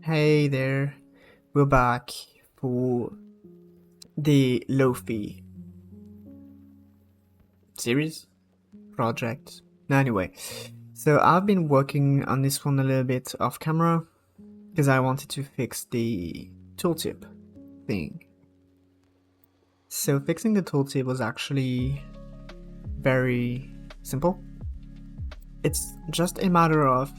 Hey there, we're back for the lofi series project. Anyway, so I've been working on this one a little bit off camera because I wanted to fix the tooltip thing. So fixing the tooltip was actually very simple. It's just a matter of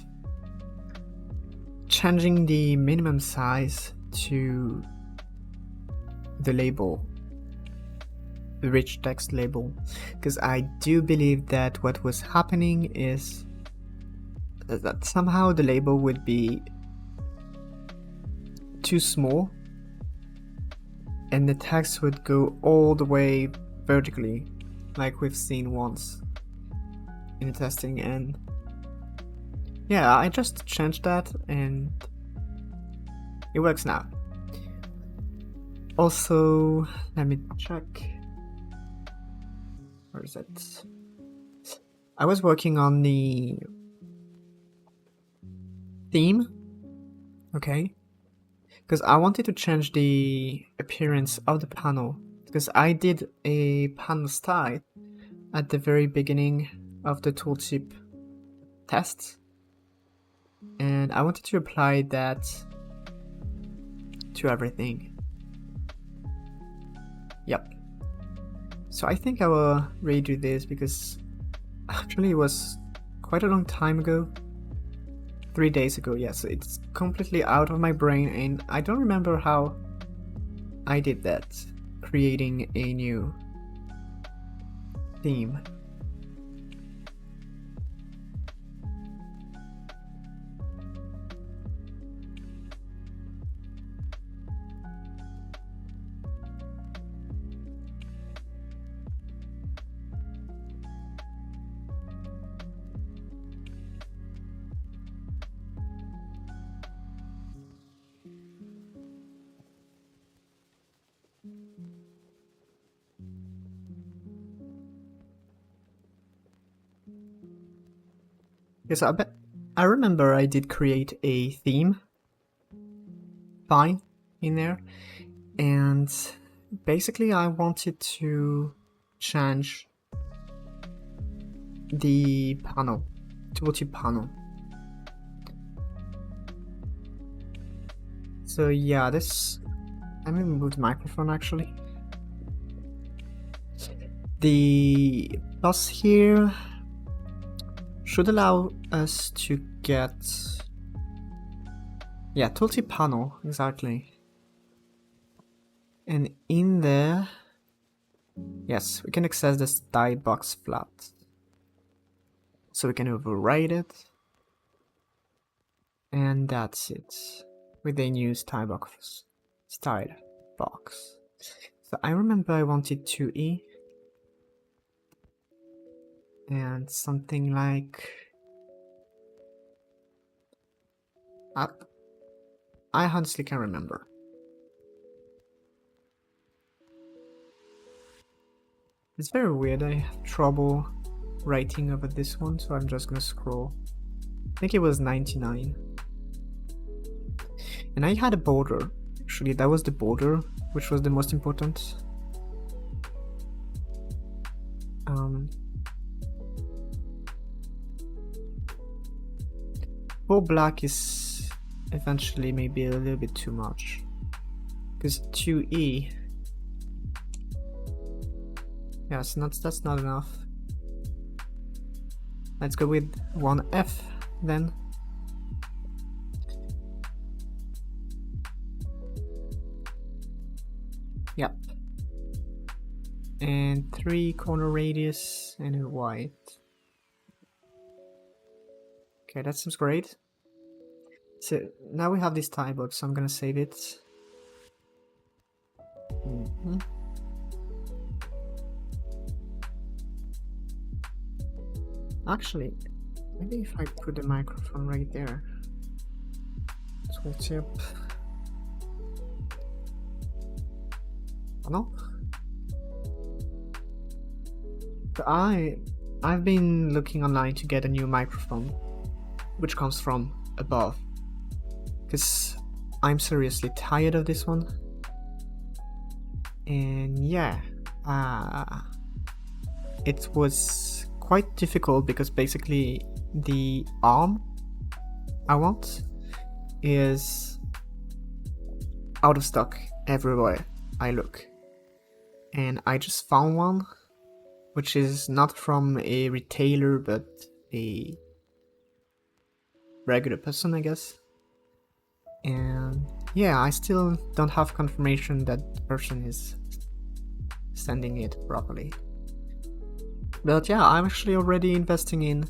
changing the minimum size to the label, the rich text label, because I do believe that what was happening is that somehow the label would be too small and the text would go all the way vertically, like we've seen once in the testing. And yeah, I just changed that and it works now. Also, let me check. Where is it? I was working on the theme, okay? Because I wanted to change the appearance of the panel, because I did a panel style at the very beginning of the tooltip test, and I wanted to apply that to everything. Yep. So I think I will redo this because actually it was quite a long time ago. 3 days ago, yes. So it's completely out of my brain and I don't remember how I did that, creating a new theme. Yes, I remember I did create a theme file in there, and basically I wanted to change the panel, tooltip panel. So yeah, this, let me move the microphone actually. The plus here should allow us to get, yeah, tooltip panel, exactly. And in there, yes, we can access this style box flat. So we can override it. And that's it, with a new style box. So I remember I wanted 2E. And something like, I honestly can't remember. It's very weird, I have trouble writing over this one, so I'm just gonna scroll. I think it was 99. And I had a border, actually that was the border, which was the most important. Full black is eventually maybe a little bit too much, because 2E, yes, that's not enough. Let's go with 1F then. Yep. And 3 corner radius and a white. Okay, that seems great. So now we have this tile box, so I'm gonna save it. Actually, maybe if I put the microphone right there. Tooltip. No? So I've been looking online to get a new microphone, which comes from above, because I'm seriously tired of this one. And yeah, it was quite difficult because basically the arm I want is out of stock everywhere I look. And I just found one, which is not from a retailer but a regular person, I guess. And yeah, I still don't have confirmation that the person is sending it properly. But yeah, I'm actually already investing in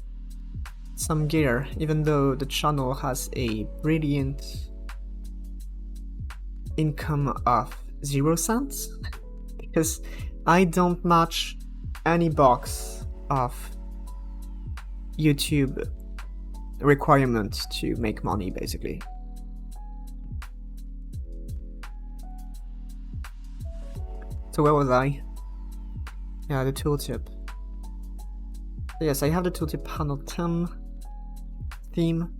some gear, even though the channel has a brilliant income of 0 cents, because I don't match any box of YouTube requirements to make money, basically. So where was I? Yeah, the tooltip. Yes, I have the tooltip panel 10 theme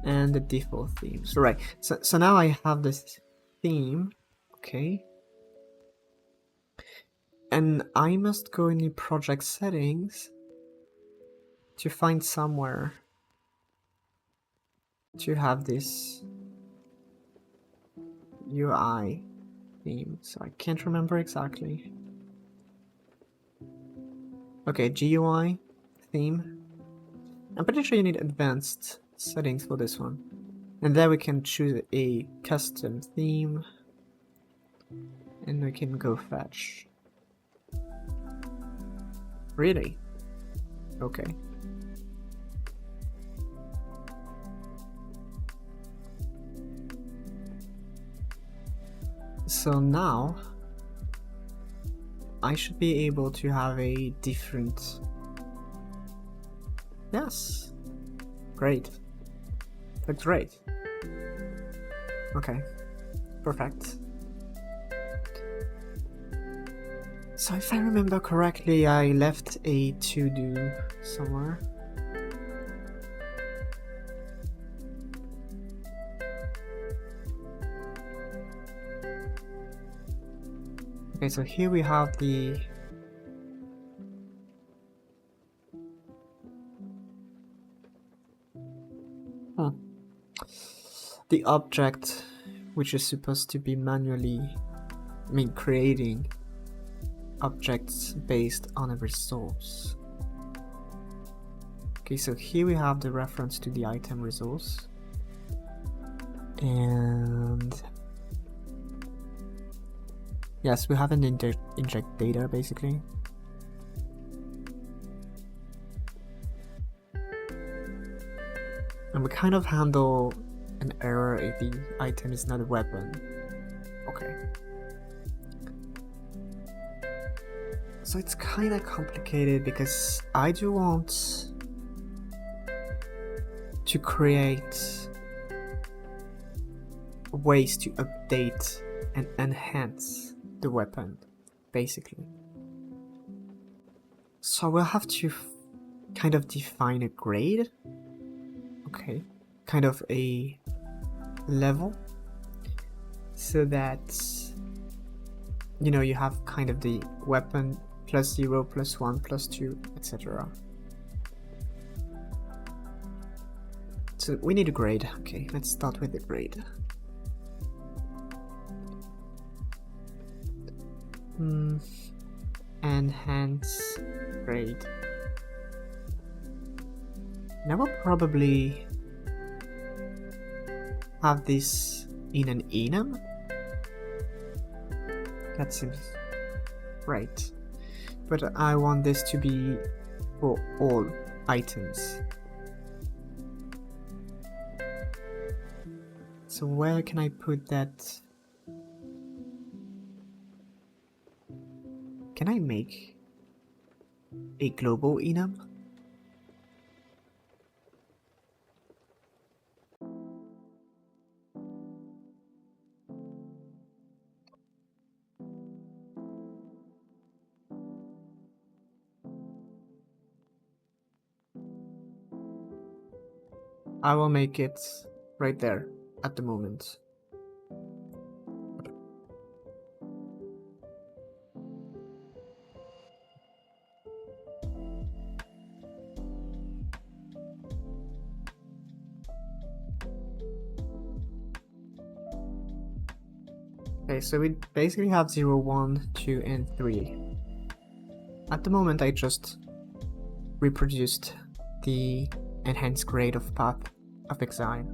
and the default theme. So right, so now I have this theme, okay. And I must go in the project settings to find somewhere to have this UI theme. So I can't remember exactly. Okay, GUI theme. I'm pretty sure you need advanced settings for this one. And there we can choose a custom theme. And we can go fetch. Really? Okay. So now I should be able to have a different... Yes. Great. Looks great. Okay. Perfect. So if I remember correctly, I left a to-do somewhere. Okay, so here we have the... the object, which is supposed to be manually, creating objects based on a resource. Okay, so here we have the reference to the item resource. And yes, we have an inject data basically. And we kind of handle an error if the item is not a weapon. Okay. So it's kind of complicated because I do want to create ways to update and enhance the weapon, basically. So we'll have to kind of define a grade. Okay, kind of a level, so that you have kind of the weapon +0, +1, +2, etc. So we need a grade. Okay, let's start with the grade. Enhance grade. Now we'll probably have this in an enum. That seems right. But I want this to be for all items. So where can I put that? Can I make a global enum? I will make it right there. at the moment. Okay, so we basically have 0, 1, 2, and 3. At the moment, I just reproduced the enhanced grade of Path of Exile.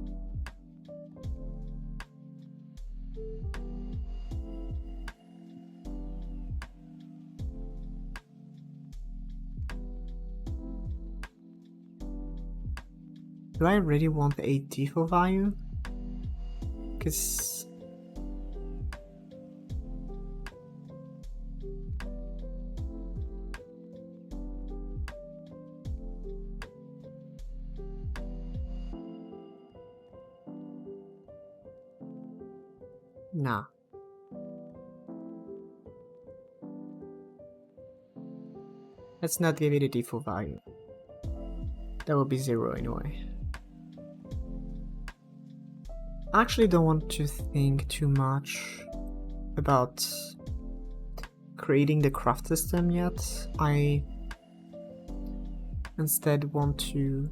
Do I really want a default value? Because nah. Let's not give it a default value. That will be 0 anyway. I actually don't want to think too much about creating the craft system yet. I instead want to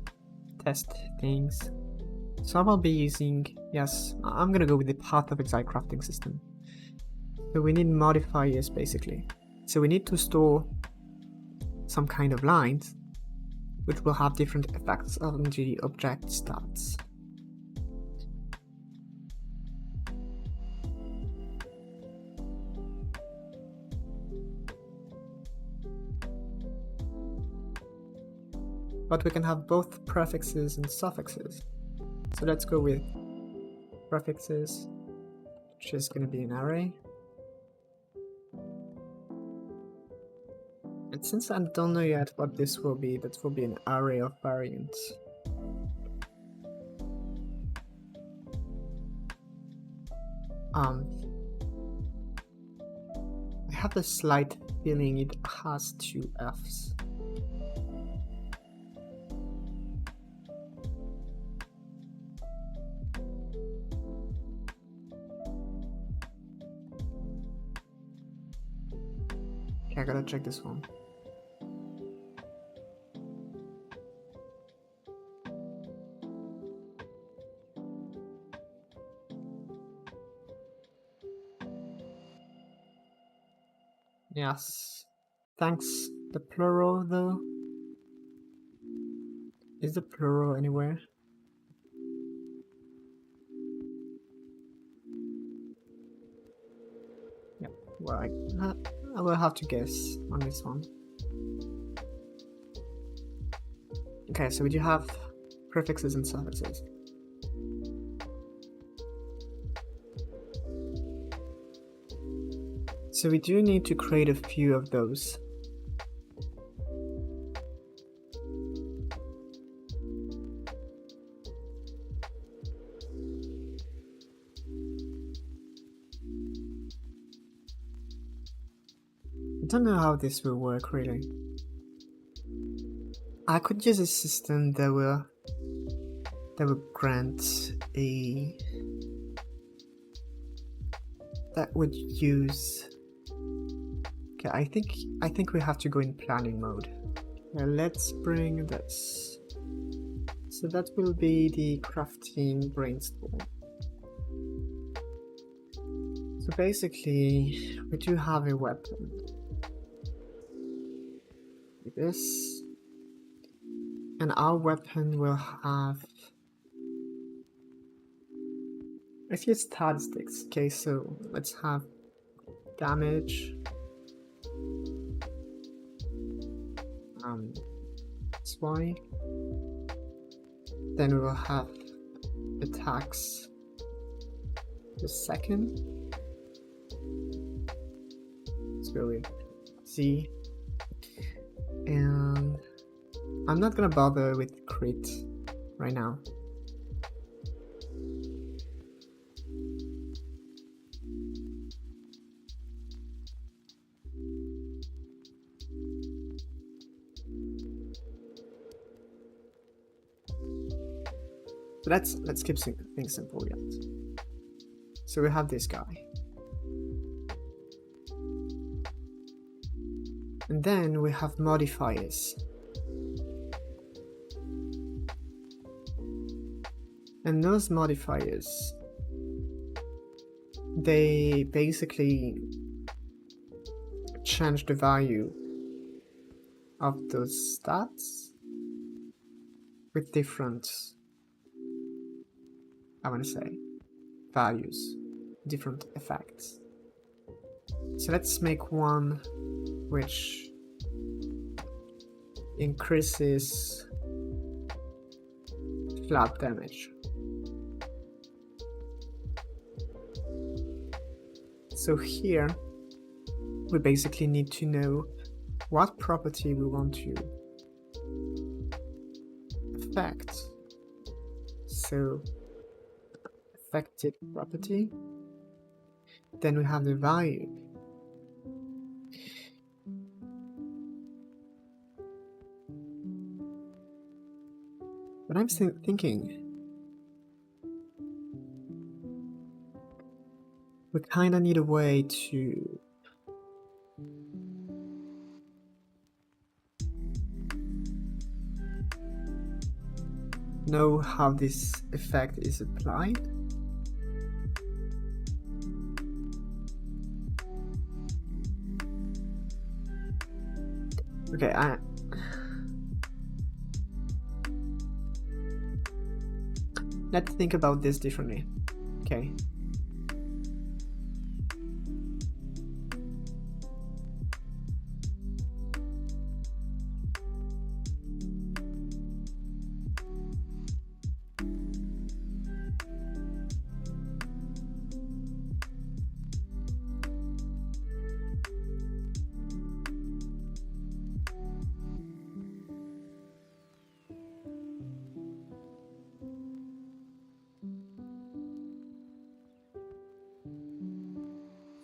test things. So I will be using, yes, I'm gonna go with the Path of Exile crafting system. So we need modifiers basically. So we need to store some kind of lines which will have different effects on the object stats. But we can have both prefixes and suffixes. So let's go with prefixes, which is going to be an array. And since I don't know yet what this will be, that will be an array of variants. I have a slight feeling it has 2 Fs. Okay, I gotta check this one. Yes. Thanks. The plural though? Is the plural anywhere? Yeah, well, I will have to guess on this one. Okay, so we do have prefixes and suffixes. So we do need to create a few of those. I don't know how this will work really. I could use a system that will grant a that would use. Okay, I think we have to go in planning mode. Now let's bring this. So that will be the crafting brainstorm. So basically, we do have a weapon. Like this. And our weapon will have a few statistics. Okay, so let's have damage. That's Y. Then we will have attacks the second. Let's go with Z. And I'm not gonna bother with crit right now. let's keep things simple yet. So we have this guy. And then we have modifiers. And those modifiers, they basically change the value of those stats with different, I want to say, values, different effects. So let's make one which increases flat damage. So here we basically need to know what property we want to affect. So affected property, then we have the value. But I'm still thinking we kind of need a way to know how this effect is applied. Okay, let's think about this differently. Okay.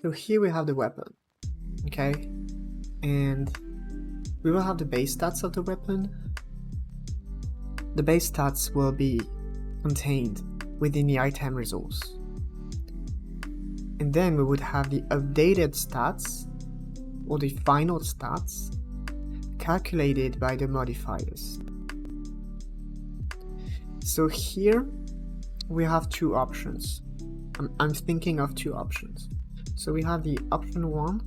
So here we have the weapon, okay? And we will have the base stats of the weapon. The base stats will be contained within the item resource. And then we would have the updated stats, or the final stats, calculated by the modifiers. So here we have two options. I'm thinking of two options. So we have the option 1,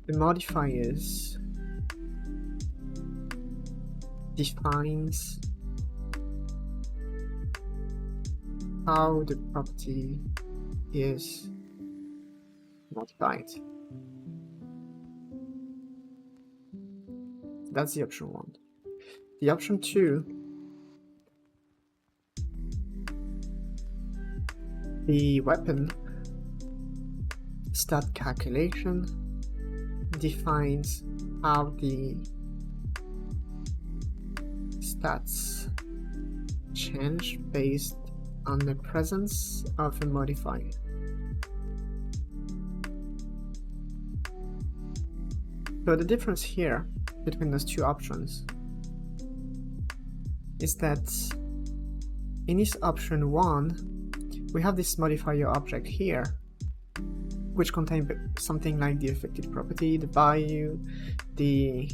the modifiers defines how the property is modified. That's the option 1. The option 2, the weapon stat calculation defines how the stats change based on the presence of a modifier. So the difference here between those two options is that in this option 1, we have this modifier object here, which contains something like the affected property, the value, the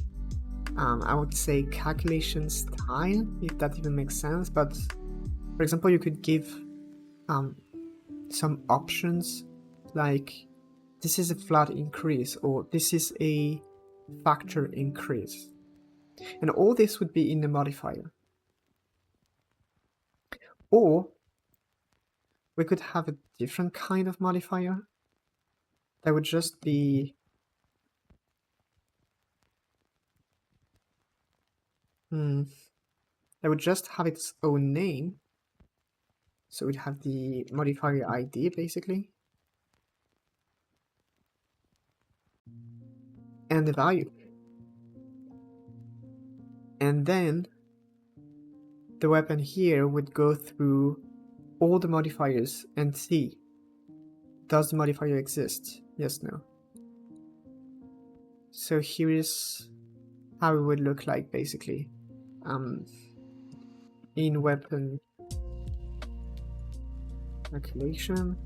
I would say calculation style, if that even makes sense. But for example, you could give some options like this is a flat increase, or this is a factor increase, and all this would be in the modifier. Or we could have a different kind of modifier that would just be that would just have its own name. So we'd have the modifier ID basically, and the value. And then the weapon here would go through all the modifiers and see, does the modifier exist? Yes, no. So here is how it would look like basically. in weapon calculation.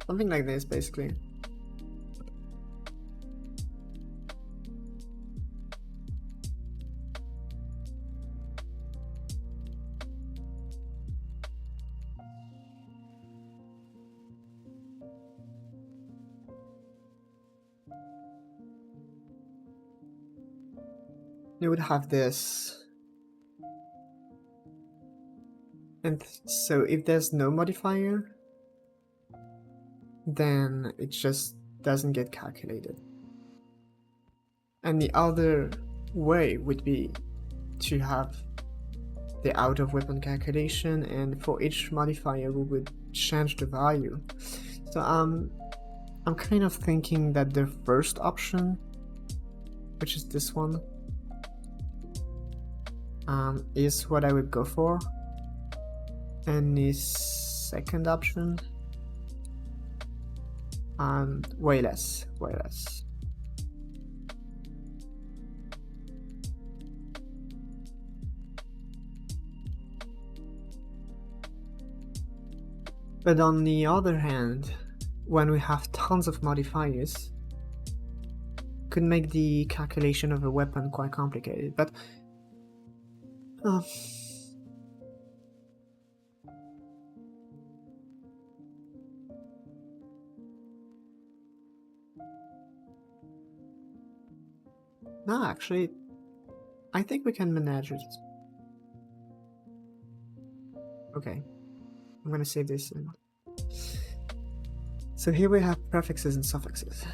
Something like this, basically. You would have this. And so if there's no modifier, then it just doesn't get calculated. And the other way would be to have the out of weapon calculation, and for each modifier we would change the value. So I'm kind of thinking that the first option, which is this one, is what I would go for, and the second option, way less. But on the other hand, when we have tons of modifiers, could make the calculation of a weapon quite complicated. But no, actually, I think we can manage it. Okay, I'm gonna save this. So here we have prefixes and suffixes.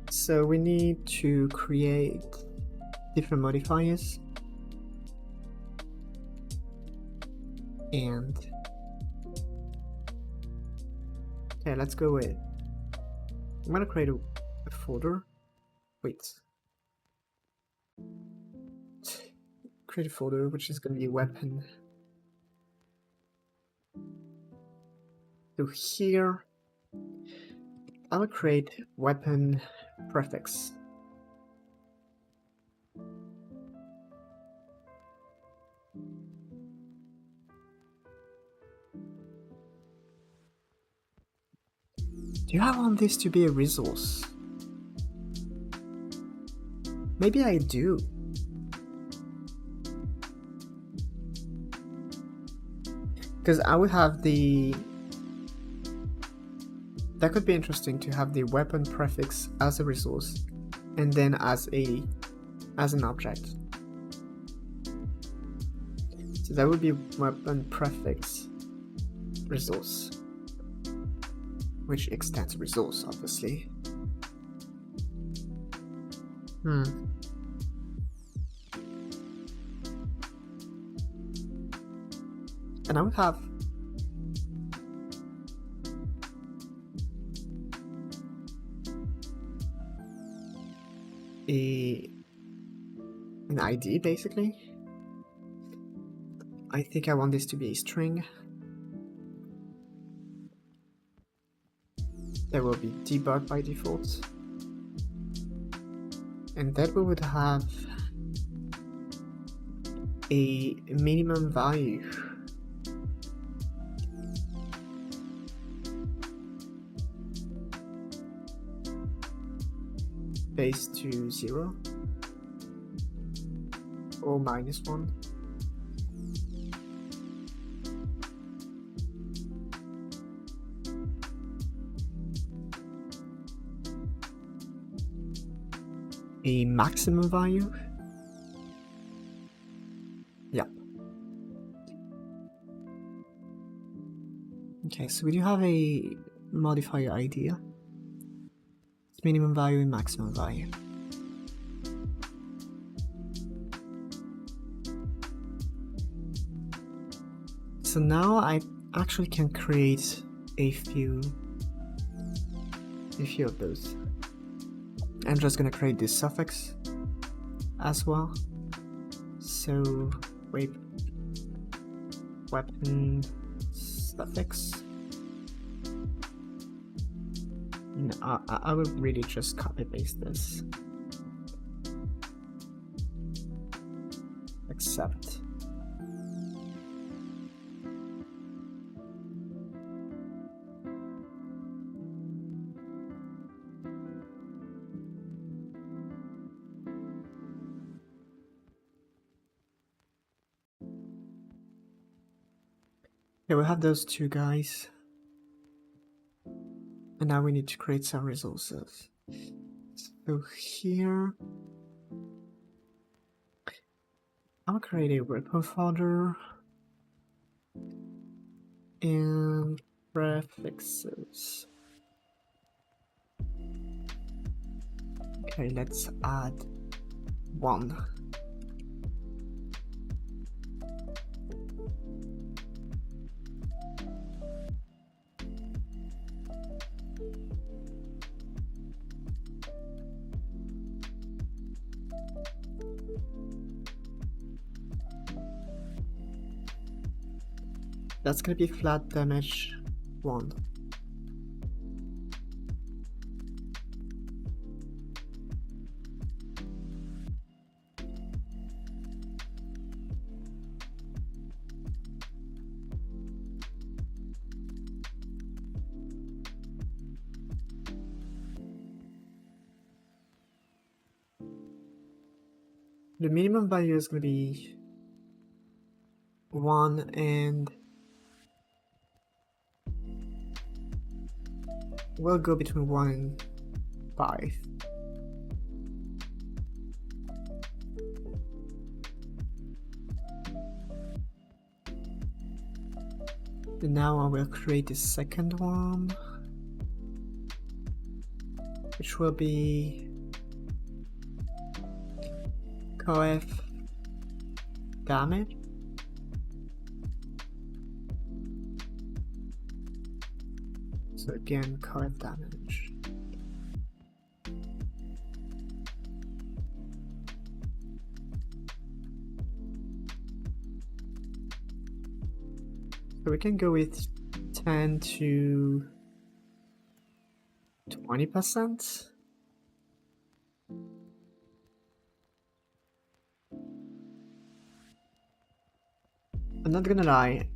So we need to create different modifiers, and okay, let's go with, I'm gonna create a folder. Create a folder which is gonna be weapon. So here I will create weapon prefix. Do I want this to be a resource? Maybe I do. Because I would have the... That could be interesting to have the weapon prefix as a resource and then as an object. So that would be weapon prefix resource, which extends resource, obviously. And I would have an ID, basically. I think I want this to be a string. That will be debug by default. And that we would have a minimum value. Base to 0 or -1. A maximum value. Yeah. Okay, so we do have a modifier idea. Minimum value and maximum value. so now I actually can create a few of those. I'm just gonna create this suffix as well. So weapon suffix. No, I will really just copy paste this. Accept. Okay, we have those two guys. And now we need to create some resources. So here, I'll create a repo folder and prefixes. Okay, let's add one. That's gonna be flat damage 1. The minimum value is gonna be 1 and we'll go between 1 and 5. And now I will create the second one, which will be coef damage. So again, coef damage. So we can go with 10 to 20%. I'm not gonna lie,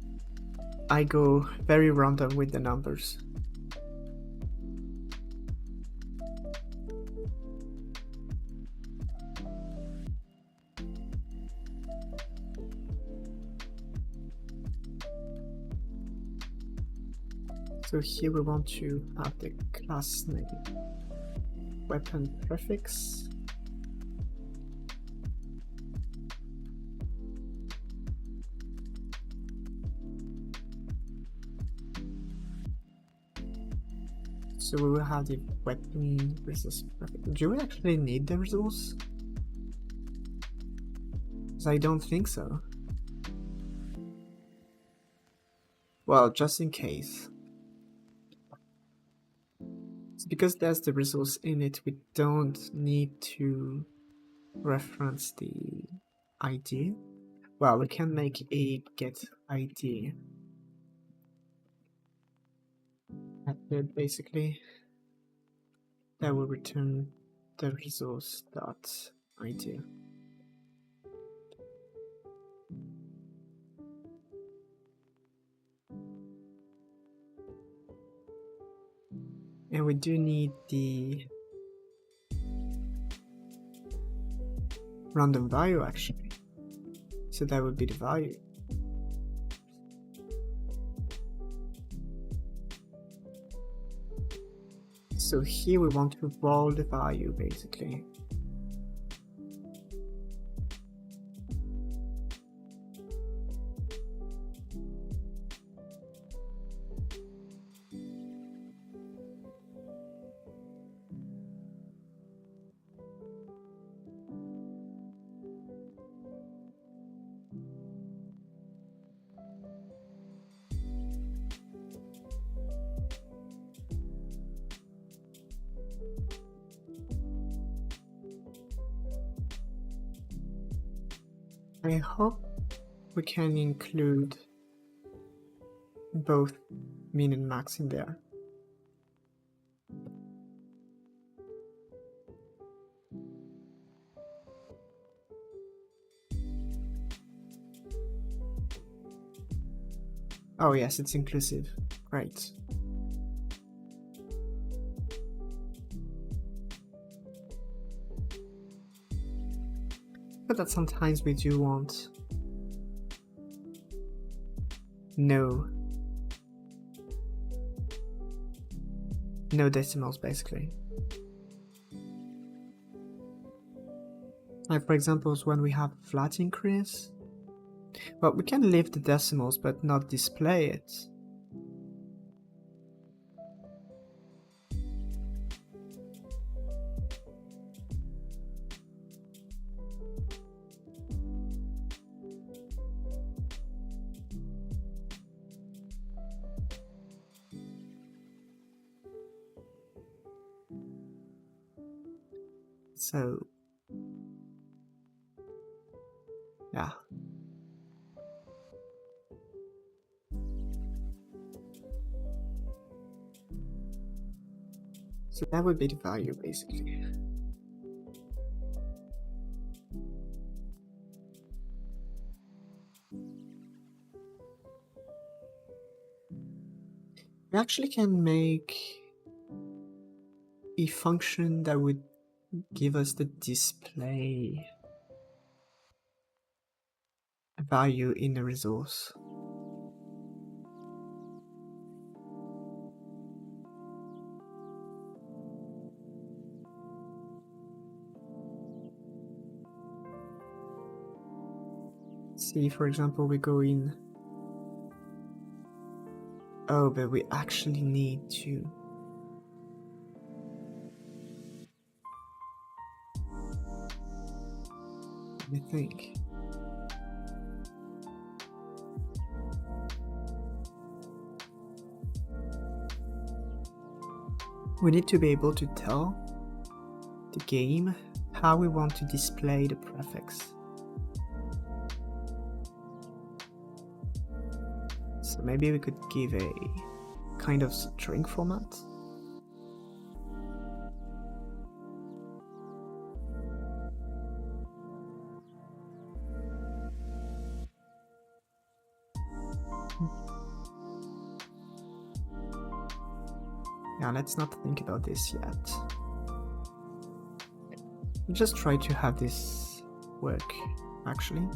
I go very random with the numbers. So here we want to have the class name, weapon prefix, so we will have the weapon resource prefix. Do we actually need the resource? Because I don't think so. Well, just in case. Because there's the resource in it, we don't need to reference the ID. Well, we can make a get ID method basically that will return the resource dot ID. And we do need the random value actually. So that would be the value. So here we want to roll the value basically. I hope we can include both min and max in there. Oh yes, it's inclusive. Great. But that sometimes we do want no decimals basically. Like for example, when we have flat increase, well, we can leave the decimals but not display it. So, yeah. So that would be the value basically. We actually can make a function that would give us the display value in the resource. See, for example, we go in. Oh, but we actually need to. Let me think. We need to be able to tell the game how we want to display the prefix. So maybe we could give a kind of string format. Yeah, let's not think about this yet. Just try to have this work, actually.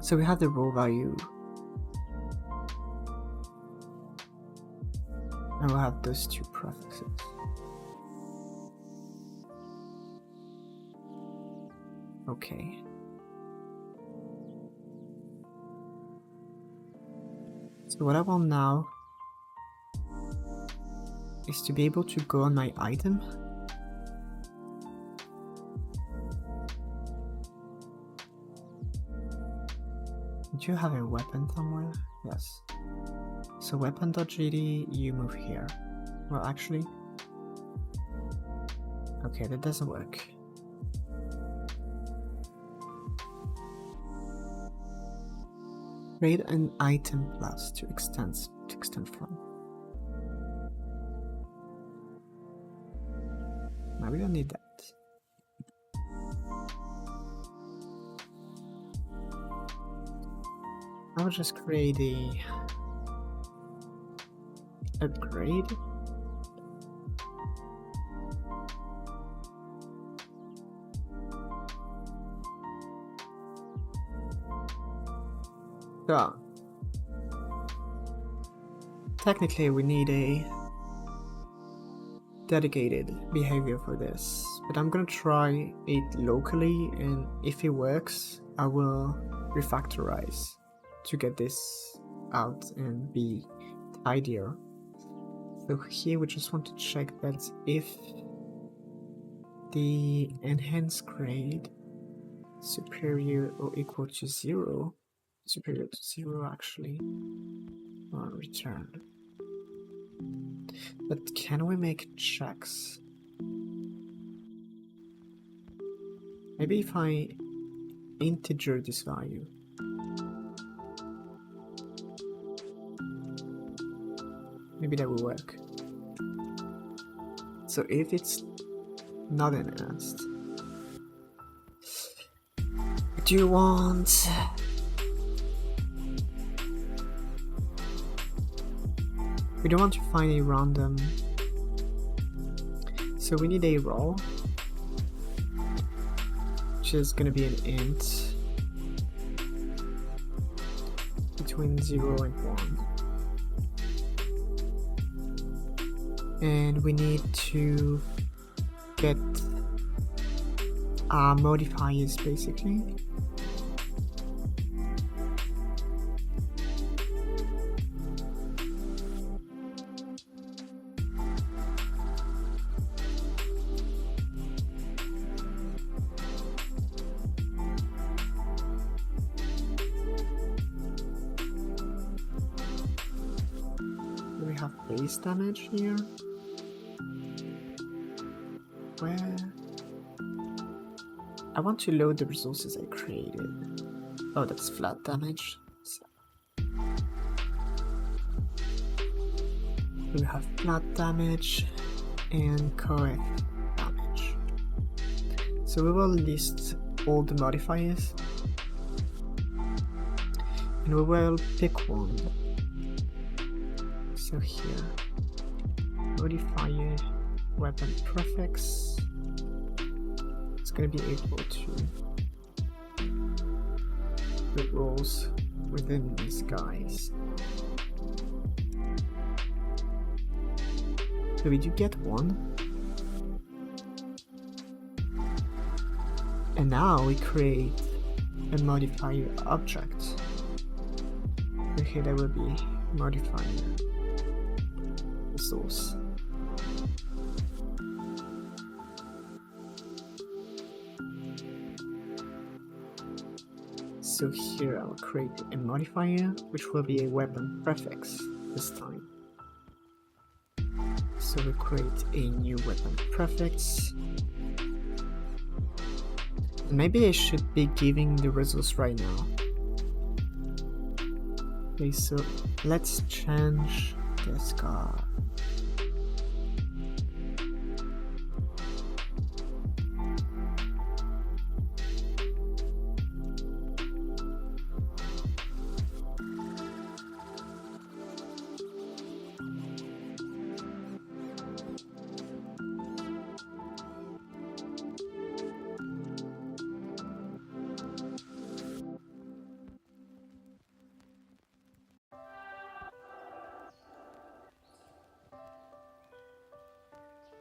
So we have the raw value. And we'll have those two prefixes. Okay. So what I want now is to be able to go on my item. Do you have a weapon somewhere? Yes. So weapon.gd, you move here. Well, actually, okay, that doesn't work. Create an item class to extend from. Now we don't need that. I'll just create a upgrade. So technically we need a dedicated behavior for this, but I'm gonna try it locally, and if it works I will refactorize to get this out and be tidier. So here we just want to check that if the enhance grade superior or equal to 0, superior to 0 actually, or return. But can we make checks? Maybe if I integer this value. Maybe that will work. So if it's not enhanced, do you want... We don't want to find a random, so we need a row, which is going to be an int between 0 and 1. And we need to get our modifiers basically. We have base damage here. Where? I want to load the resources I created. Oh, that's flat damage. So we have flat damage and correct damage. So we will list all the modifiers and we will pick one. So here, modifier weapon prefix, it's going to be equal to the roles within these guys. So we do get one, and now we create a modifier object. Okay, that will be modifier resource. So here I'll create a modifier which will be a weapon prefix this time. So we create a new weapon prefix. Maybe I should be giving the results right now. Okay, so let's change this guy.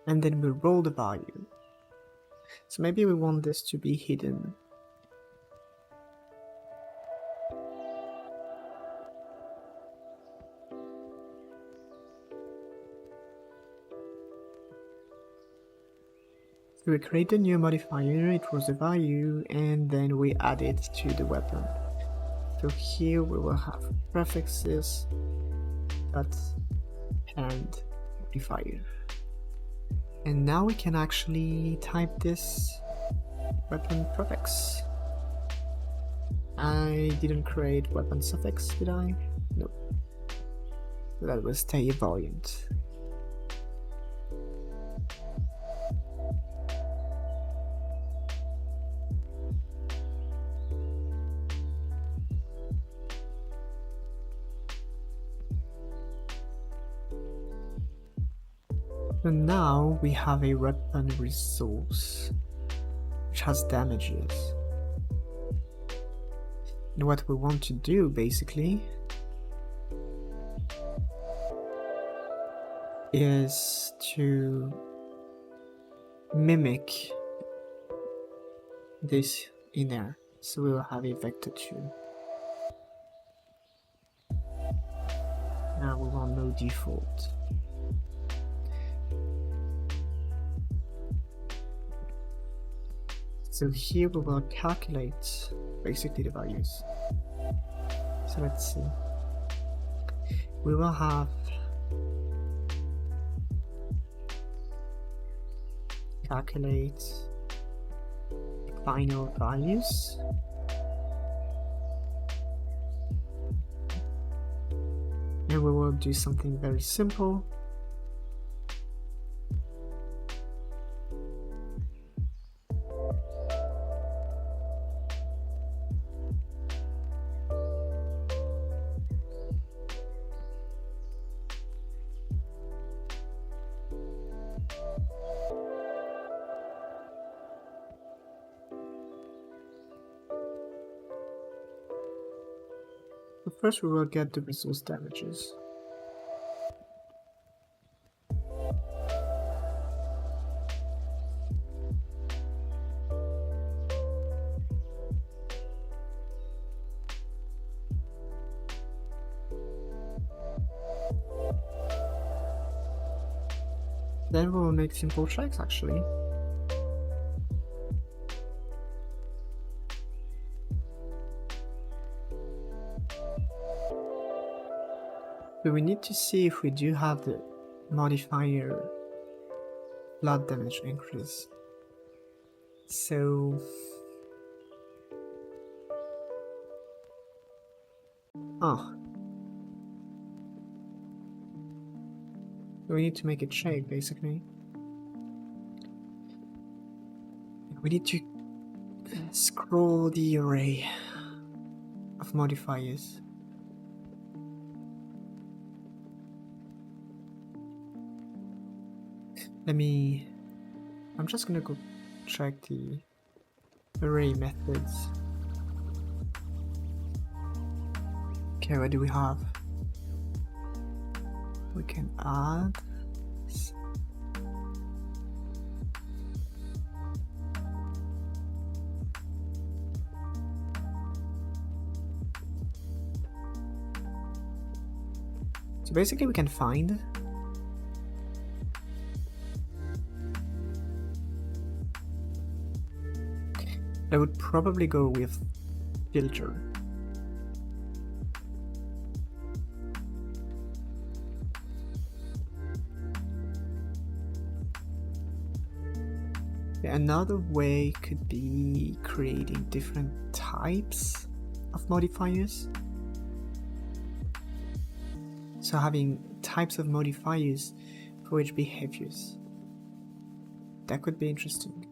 And then we roll the value. So maybe we want this to be hidden. So we create a new modifier, it was the value, and then we add it to the weapon. So here we will have prefixes dot and modifier. And now we can actually type this weapon prefix. I didn't create weapon suffix, did I? No. That will stay a variant. And now we have a weapon resource which has damages. And what we want to do basically is to mimic this in there. So we will have a vector 2. Now we want no default. So here we will calculate basically the values. So let's see. We will have calculate final values. And we will do something very simple. So first we will get the resource damages. Then we will make simple checks actually. So we need to see if we do have the modifier blood damage increase. So we need to make a check basically. We need to scroll the array of modifiers. I'm just gonna go check the array methods. Okay, what do we have? We can add. So basically we can find. I would probably go with filter. Another way could be creating different types of modifiers. So having types of modifiers for each behaviors. That could be interesting.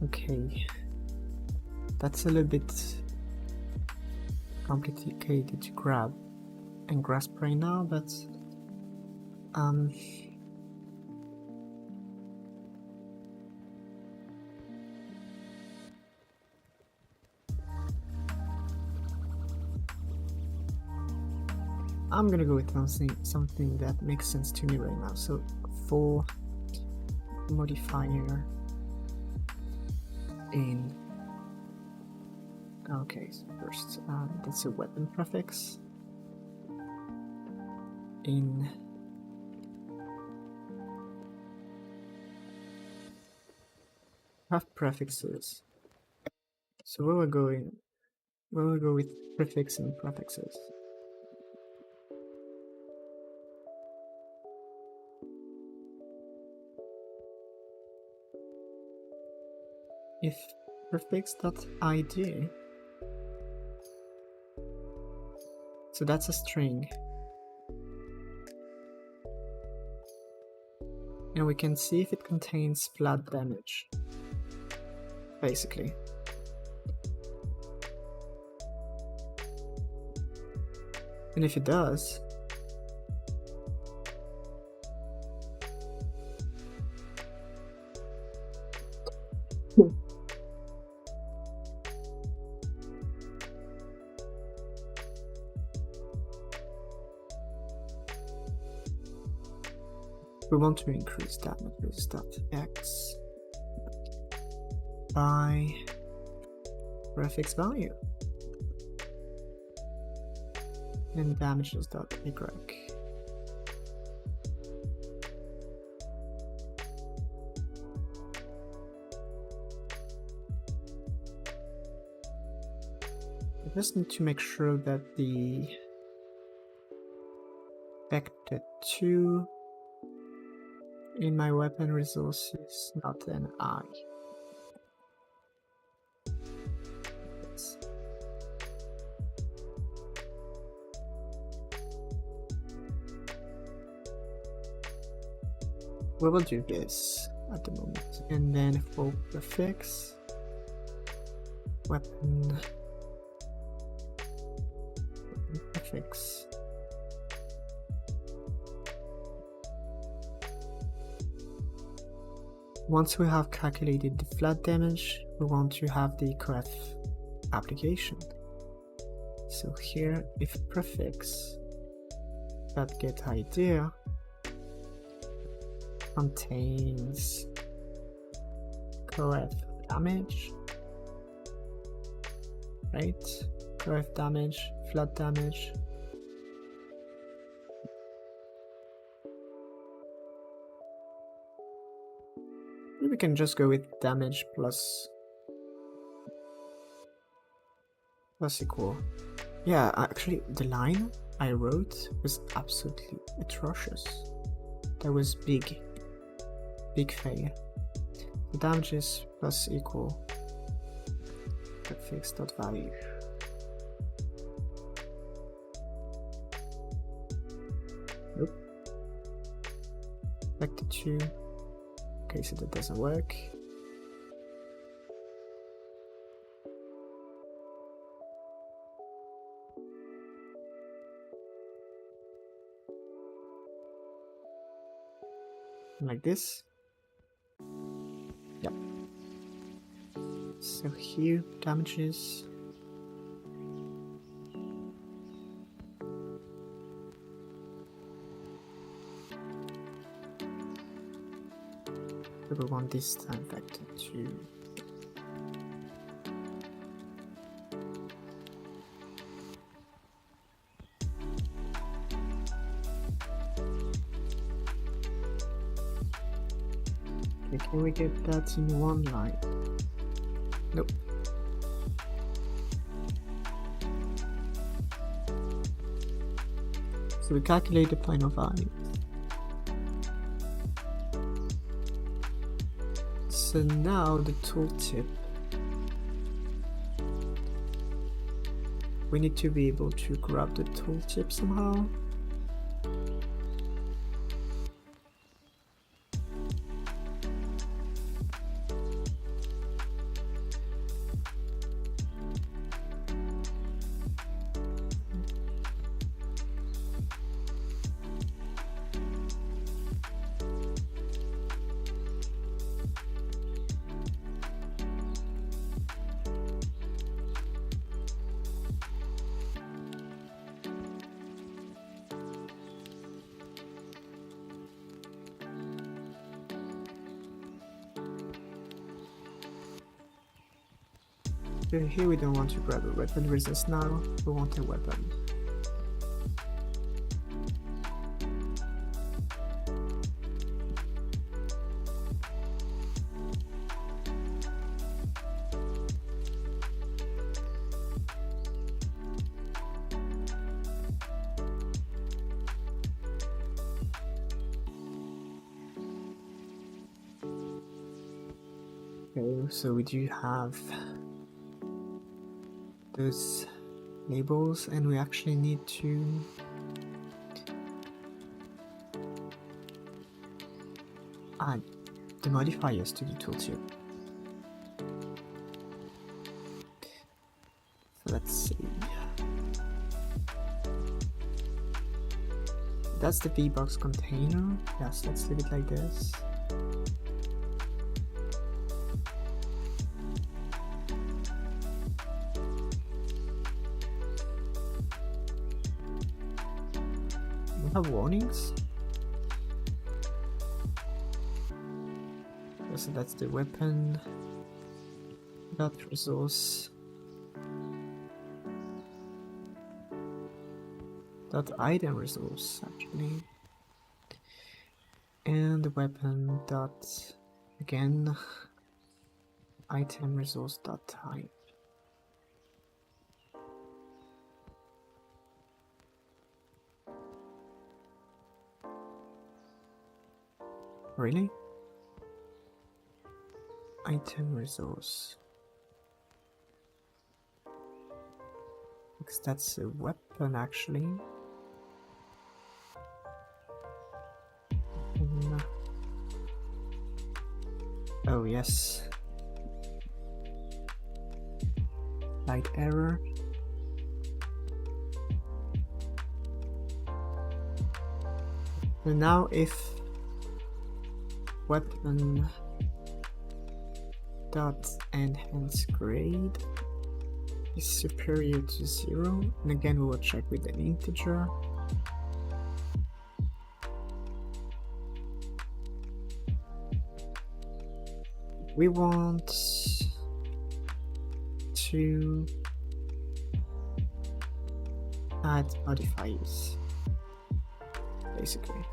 Okay, that's a little bit complicated to grab and grasp right now, but I'm gonna go with something that makes sense to me right now. So for modifier in, okay, so first that's a weapon prefix in have prefixes. So we will go with prefix and prefixes. If prefix.id, so that's a string, and we can see if it contains blood damage, basically. And if it does, We want to increase damages.x by prefix value and damages.y. I just need to make sure that the vector 2 in my weapon resource is not an I. We will do this at the moment, and then for prefix weapon prefix. Once we have calculated the flat damage, we want to have the correct application. So here, if prefix that get idea contains correct damage, right? Correct damage, flat damage. We can just go with damage plus equal. Yeah, actually the line I wrote was absolutely atrocious. That was big fail. The damage is plus equal prefix dot value. Nope. Vector 2. Okay, so that doesn't work. Like this. Yep. So here, damages. We want this time vector 2. Okay, can we get that in one line? Nope. So we calculate the final value. So now the tooltip, we need to be able to grab the tooltip somehow. So here we don't want to grab a weapon resist now, we want a weapon. Okay, so we do have those labels, and we actually need to add the modifiers to the tooltip. So let's see. That's the VBox container. Yes, let's leave it like this. We have warnings. So that's the weapon. Dot resource. Dot item resource actually. And the weapon dot again item resource dot type. Really? Item resource. Because that's a weapon actually. Oh yes. Light error. And now if weapon dot enhance grade is superior to 0, and again we will check with an integer. We want to add modifiers, basically.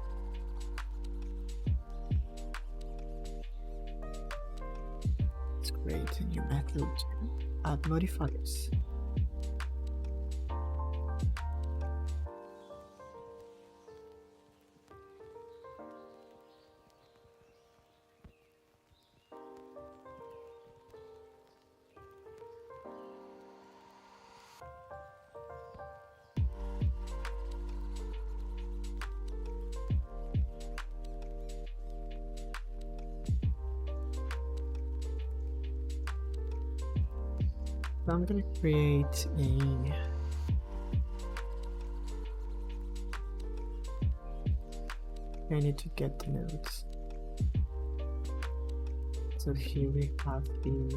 Let's create a new method to add modifiers. So I'm going to create I need to get the nodes. So here we have the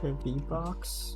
V box.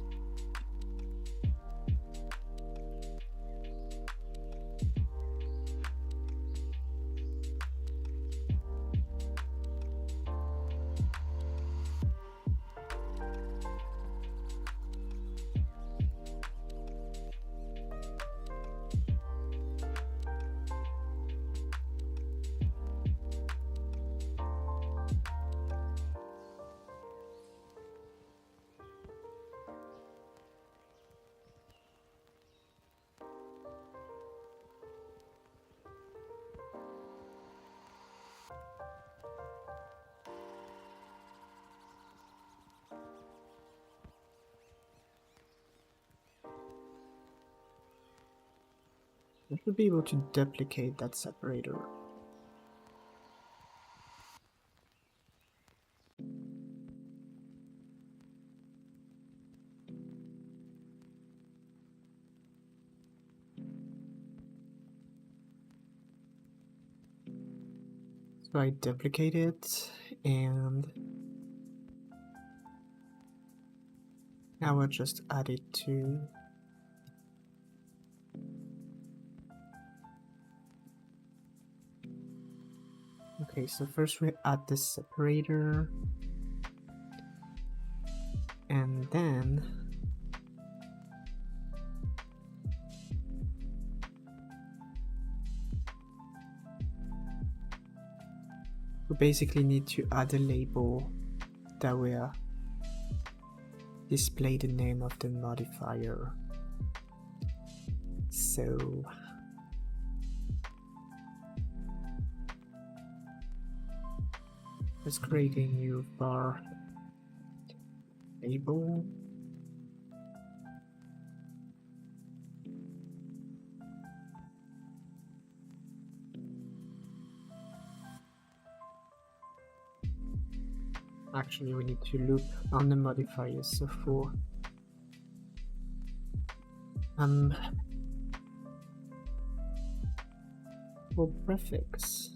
I should be able to duplicate that separator. So I duplicate it, and now I'll just add it to okay, so first we add the separator, and then we basically need to add a label that will display the name of the modifier. So let's create a new var label. Actually, we need to loop on the modifiers. So for prefix,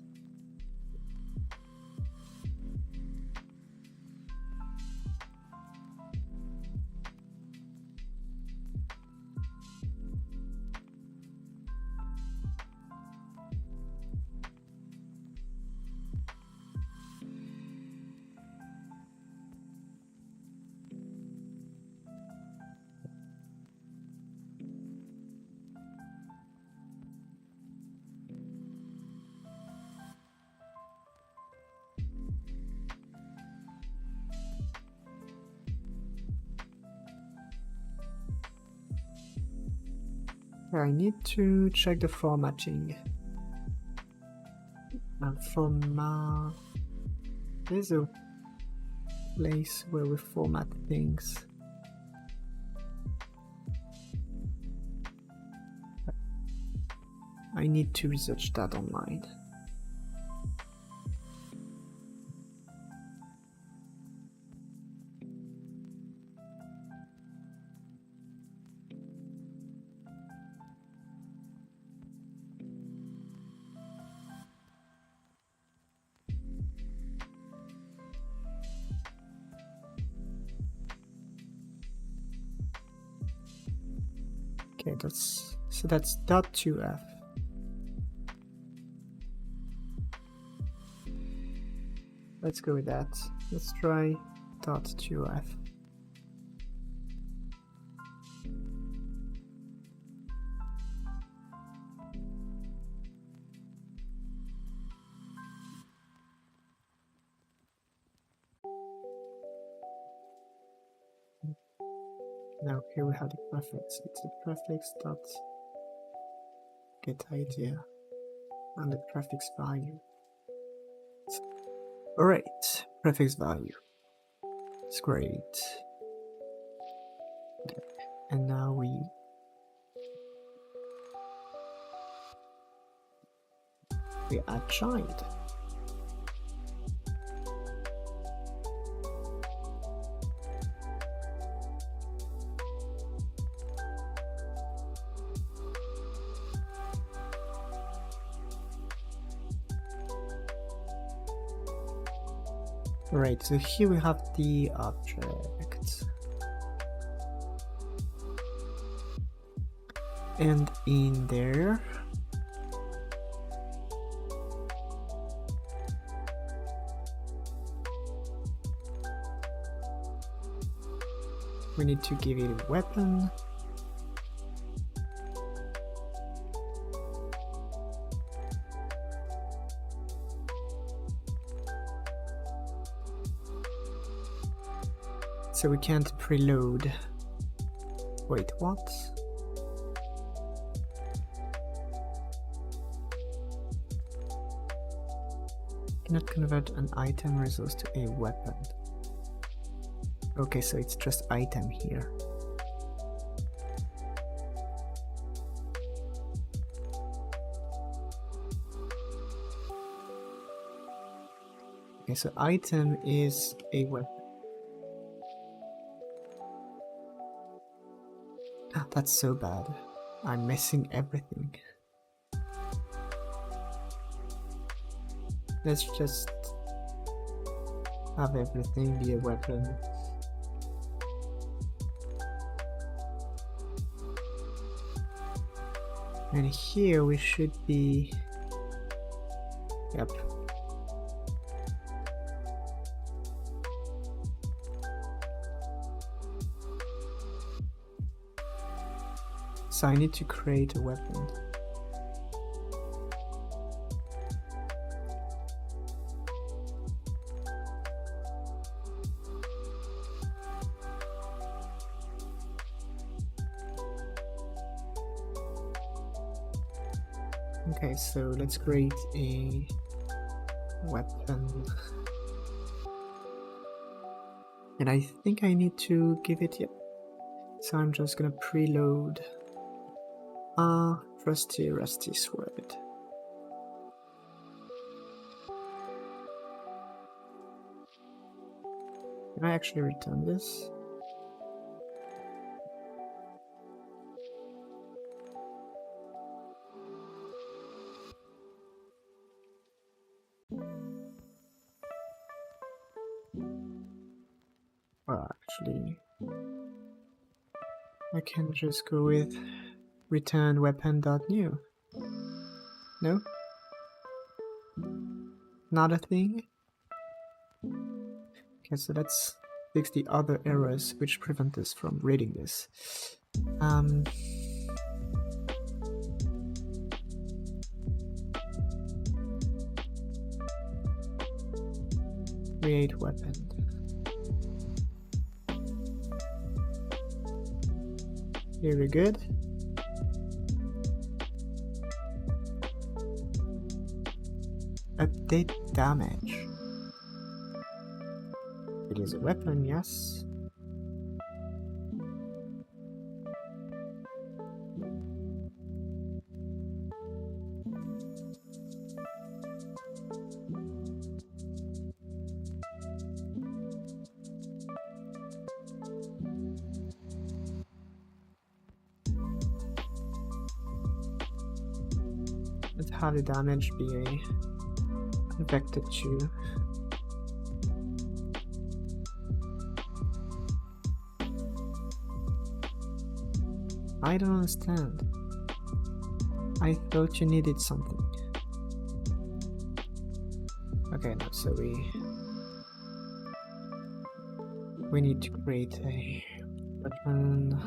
I need to check the formatting. And there's a place where we format things. I need to research that online. Okay, that's .2f. Let's go with that. Let's try .2f. Now here we have the prefix. It's the prefix dot get idea and the prefix value. Alright, prefix value. It's great. And now we add child. Right, so here we have the object. And in there, we need to give it a weapon. So we can't preload. Wait, what? Cannot convert an item resource to a weapon. Okay, so it's just item here. Okay, so item is a weapon. That's so bad. I'm missing everything. Let's just have everything be a weapon. And here we should be... Yep. So I need to create a weapon. Okay, so let's create a weapon. And I think I need to give it, yep. So I'm just gonna preload rusty sword. Can I actually return this? Well, actually, I can just go with return weapon.new. No? Not a thing? Okay, so let's fix the other errors which prevent us from reading this. Create weapon. Very good. Update damage. It is a weapon, yes. Let's have the damage be a vector 2. I don't understand. I thought you needed something. Okay, no, so we need to create a weapon.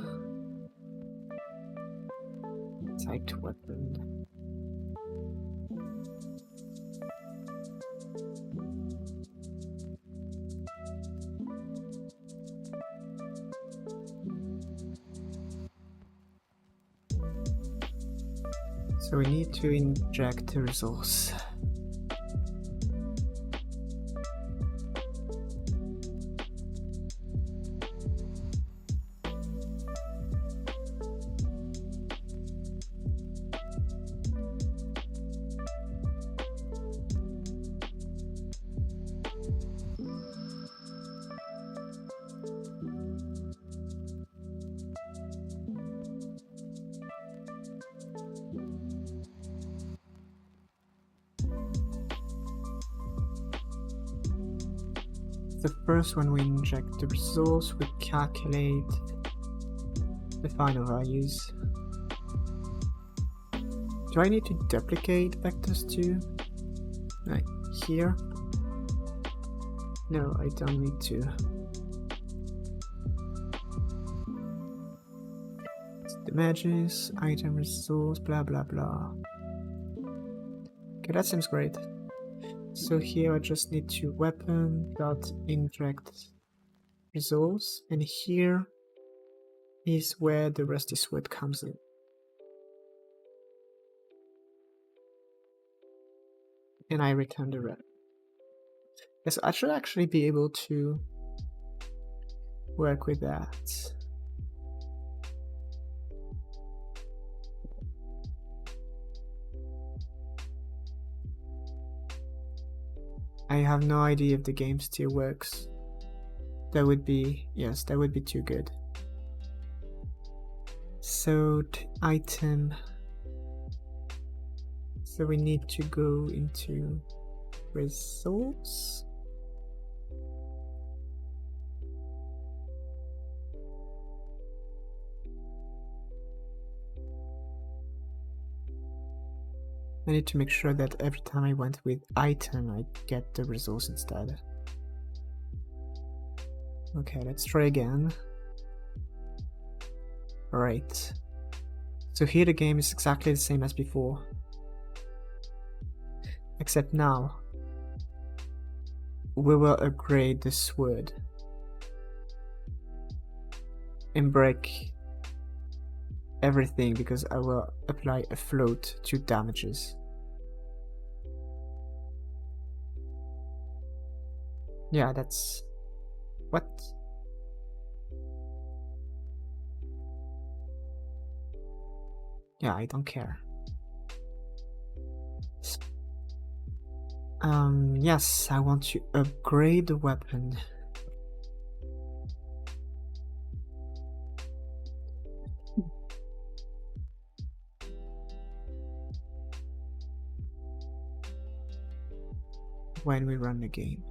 Typed weapon. So we need to inject the resource. The first one we inject the resource, we calculate the final values. Do I need to duplicate vectors too? Like here? No, I don't need to. Damages, item resource, blah blah blah. Okay, that seems great. So here I just need to weapon dot inject resource, and here is where the rusty sword comes in. And I return the red. Yes, I should actually be able to work with that. I have no idea if the game still works. That would be, yes, that would be too good. So item. So we need to go into resource. I need to make sure that every time I went with item, I get the resource instead. Okay, let's try again. Alright. So here the game is exactly the same as before. Except now, we will upgrade the sword and break everything because I will apply a float to damages. Yeah, that's... what? Yeah, I don't care. Yes, I want to upgrade the weapon. When we run the game.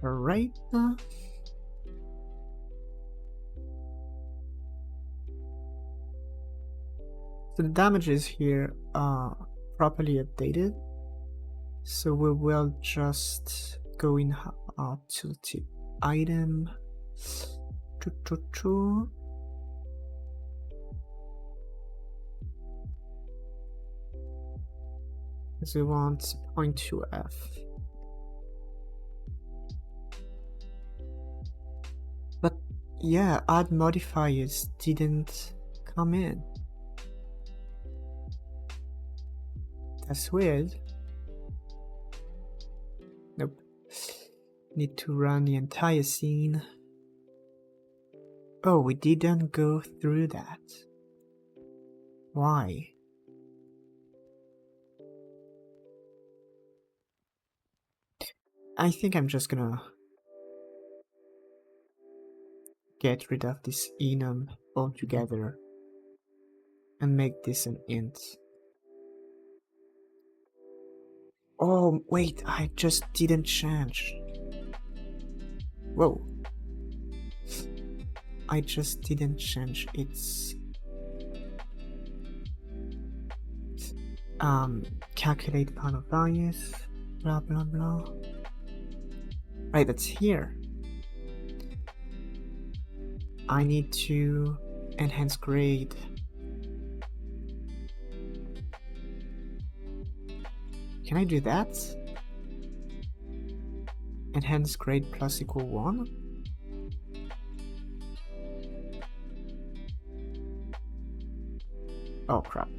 Alright. So the damages here are properly updated. So we will just go in our tooltip item. Because we want 0.2f. But yeah, add modifiers didn't come in. That's weird. Nope. Need to run the entire scene. Oh, we didn't go through that. Why? I think I'm just gonna get rid of this enum altogether and make this an int. Oh, wait, I just didn't change. Whoa. I just didn't change its calculate final values, blah blah blah. Right, that's here. I need to enhance grade. Can I do that? Enhance grade plus equal 1? Oh crap.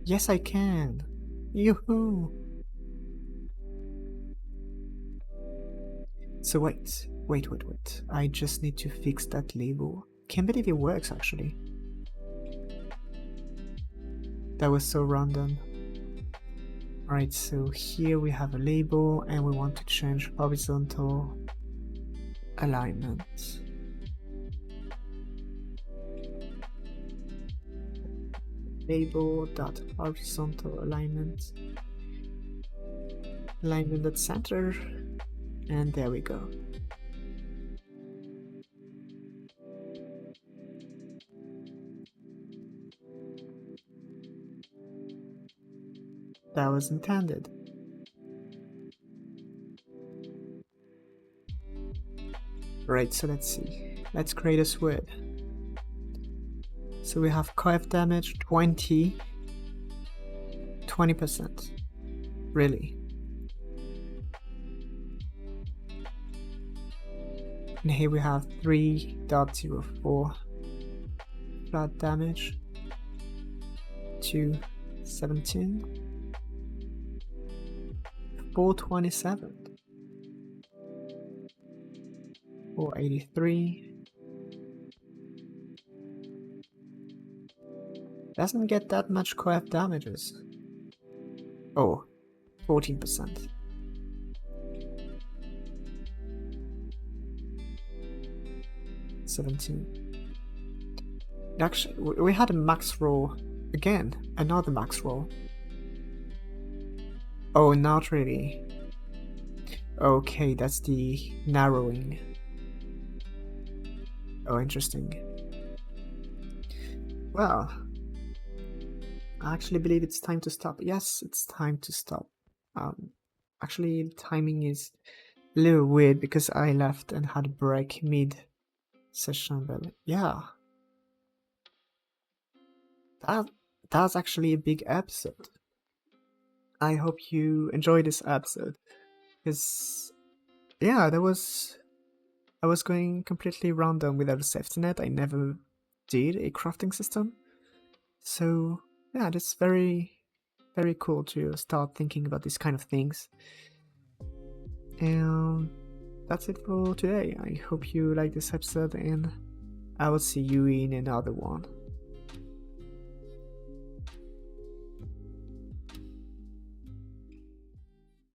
Yes, I can. Yoo-hoo. So wait. I just need to fix that label. Can't believe it works actually. That was so random. Alright, so here we have a label and we want to change horizontal alignment. Label.horizontal alignment. Alignment at center. And there we go. That was intended. Right, so let's see. Let's create a SWID. So we have coef damage 20%. Really? And here we have 3.04 flat damage to 17. 427. 483. Doesn't get that much coef damages. Oh, 14%. Actually, we had a max roll again. Another max roll. Oh, not really. Okay, that's the narrowing. Oh, interesting. Well, I actually believe it's time to stop. Yes, it's time to stop. Actually, timing is a little weird because I left and had a break mid-session, but yeah. That's actually a big episode. I hope you enjoyed this episode. Because, yeah, I was going completely random without a safety net. I never did a crafting system. So, yeah, it's very, very cool to start thinking about these kind of things. And that's it for today. I hope you liked this episode, and I will see you in another one.